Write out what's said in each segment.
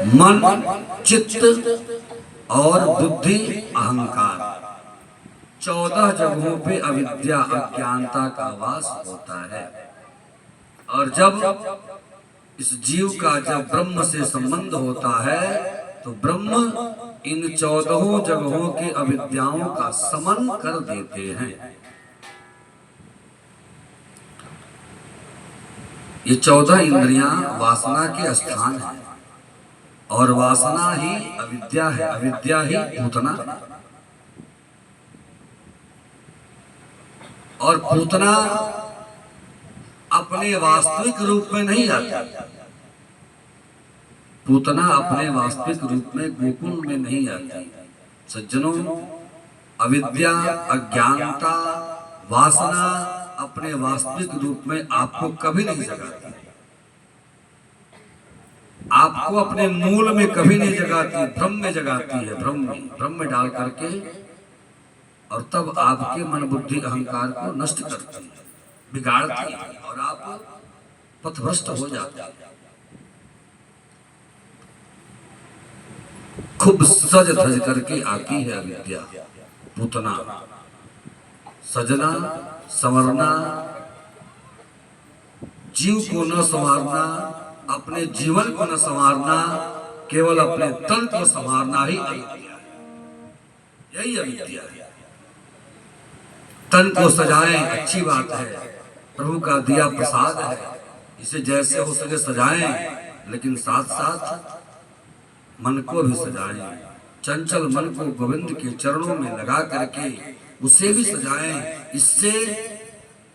मन, चित्त और बुद्धि, अहंकार, 14 जगहों पे अविद्या अज्ञानता का वास होता है। और जब इस जीव का जब ब्रह्म से संबंध होता है तो ब्रह्म इन 14 जगहों की अविद्याओं का समन कर देते हैं। ये 14 इंद्रियां वासना के स्थान है और वासना ही अविद्या है, अविद्या ही पूतना। और पूतना अपने वास्तविक रूप में नहीं आती, पूतना अपने वास्तविक रूप में गोकुल में नहीं आती। सज्जनों, अविद्या, अज्ञानता, वासना अपने वास्तविक रूप में आपको कभी नहीं जगाती, आपको अपने मूल में कभी नहीं जगाती, भ्रम में जगाती है, भ्रम में डाल करके, और तब आपके मन बुद्धि अहंकार को नष्ट करती है, बिगाड़ती है और आप पथभ्रष्ट हो जाते हैं। खूब सज धज करके आती है अविद्या, पूतना। सजना, संवरना, जीव को न संवारना, अपने जीवन को न संवारना, केवल अपने तन को संवारना ही अविद्या है। यही अविद्या है। तन को सजाएं, अच्छी बात है, प्रभु का दिया प्रसाद है, इसे जैसे हो सके सजाएं, लेकिन साथ साथ मन को भी सजाएं। चंचल मन को गोविंद के चरणों में लगा करके उसे भी सजाएं। इससे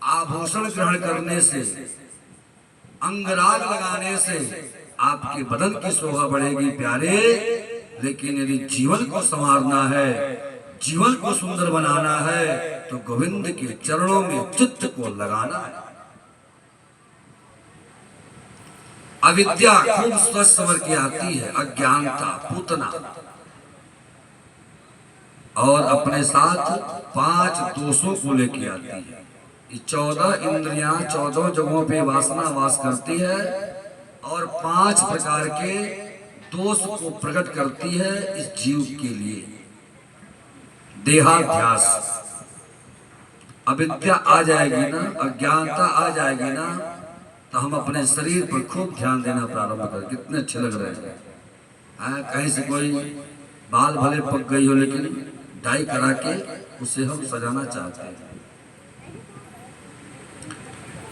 आभूषण ग्रहण करने से, अंगराग लगाने से आपके बदन की शोभा बढ़ेगी प्यारे। लेकिन यदि जीवन को संवारना है, जीवन को सुंदर बनाना है, तो गोविंद के चरणों में चित्त को लगाना है। अविद्या खूब स्वच्छ संवर के आती है, अज्ञानता, पूतना, और अपने साथ 5 दोषों को लेके आती है। ये 14 इंद्रियां 14 जगहों पे वासना वास करती है और 5 प्रकार के दोष को प्रकट करती है इस जीव के लिए। देहाध्यास, अविद्या आ जाएगी ना, अज्ञानता आ जाएगी ना, तो हम अपने शरीर पर खूब ध्यान देना प्रारंभ करें। कितने अच्छे लग रहे हैं, कहीं से कोई बाल भले पक गई हो, लेकिन डाई करा के उसे हम सजाना चाहते हैं।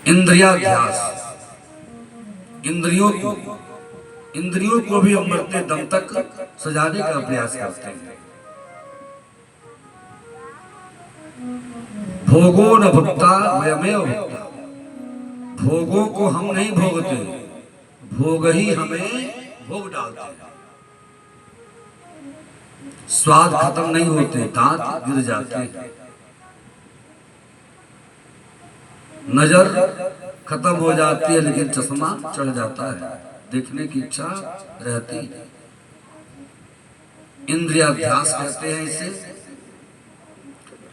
इंद्रियाध्यास, इंद्रियों को भी हम मरते दम तक सजाने का प्रयास करते हैं। भोगो न भुक्ता वयमेव भुक्ता, भोगों को हम नहीं भोगते, भोग ही हमें भोग डालते हैं। स्वाद खत्म नहीं होते, दांत गिर जाते हैं, नजर खत्म हो जाती है, लेकिन चश्मा चढ़ जाता है, देखने की इच्छा रहती है। इंद्रियाध्यास कहते हैं इसे।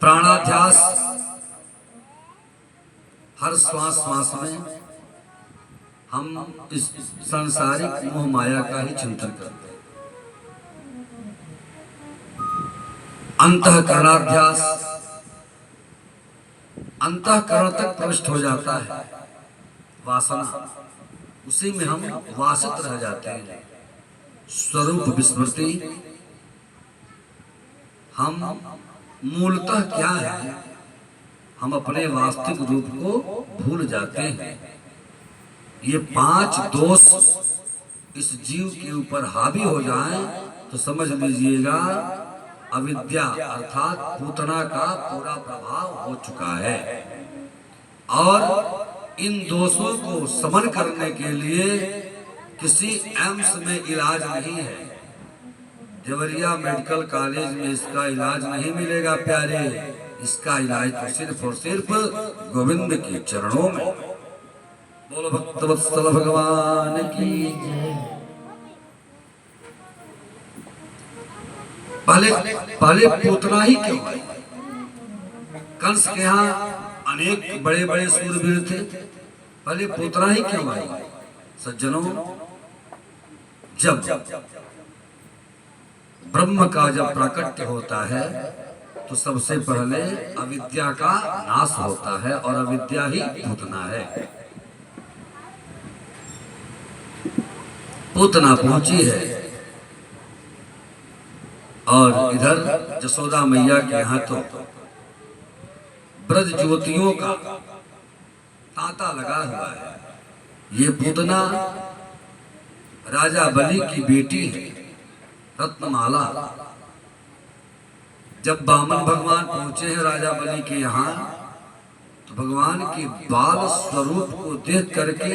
प्राणाध्यास, हर श्वास श्वास में हम इस सांसारिक मोह माया का ही चिंतन करते हैं। अंतःकरणाध्यास, अंतःकरण तक प्रविष्ट हो जाता है वासना, उसी में हम वासित रह जाते हैं। स्वरूप विस्मृति, हम मूलतः क्या है, हम अपने वास्तविक रूप को भूल जाते हैं। ये 5 दोष इस जीव के ऊपर हावी हो जाएं तो समझ लीजिएगा अविद्या अर्थात पूतना का पूरा प्रभाव हो चुका है। और इन दोषों को समन करने के लिए किसी एम्स में इलाज नहीं है, देवरिया मेडिकल कॉलेज में इसका इलाज नहीं मिलेगा प्यारे। इसका इलाज तो सिर्फ और सिर्फ गोविंद के चरणों में। बोलो भक्तवत्सल भगवान की जय। पहले पूतना ही क्यों आई? कंस के यहाँ अनेक बड़े बड़े सूरवीर थे, पहले पूतना ही क्यों आई? सज्जनों, जब ब्रह्म का जब प्राकट्य होता है तो सबसे पहले अविद्या का नाश होता है और अविद्या ही पूतना है। पूतना पहुंची है और इधर जसोदा मैया के यहाँ तो ब्रज ज्योतियों का तांता लगा हुआ है। ये पूतना राजा बलि की बेटी है, रत्नमाला। जब वामन भगवान पहुंचे हैं राजा बलि के यहाँ तो भगवान के बाल स्वरूप को देख करके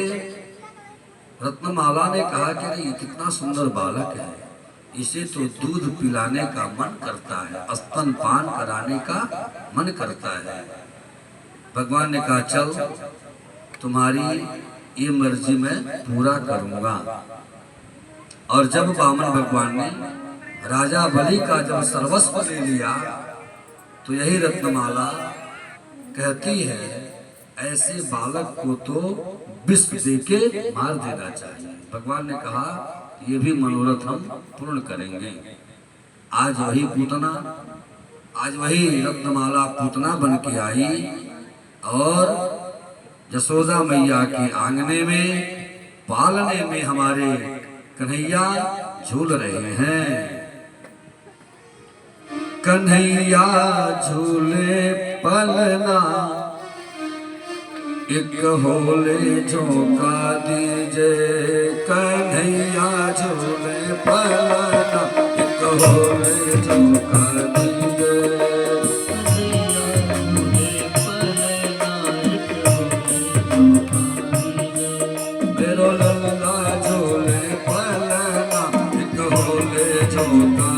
रत्नमाला ने कहा कि अरे ये कितना सुंदर बालक है, इसे तो दूध पिलाने का मन करता है, स्तनपान कराने का मन करता है। भगवान ने कहा चल तुम्हारी ये मर्जी मैं पूरा करूंगा। और जब वामन भगवान ने राजा बलि का जब सर्वस्व ले लिया तो यही रत्नमाला कहती है ऐसे बालक को तो विष देके मार देना चाहिए। भगवान ने कहा ये भी मनोरथ हम पूर्ण करेंगे। आज वही पूतना, आज वही रत्नमाला पूतना बन के आई और जसोदा मैया के आंगने में पालने में हमारे कन्हैया झूल रहे हैं। कन्हैया झूले पलना एक होले झोंका दीजे, कन्हैया झूले पलना एक होले झोंका दीजे, मेरो लल्ला झूले पलना एक होले झोंका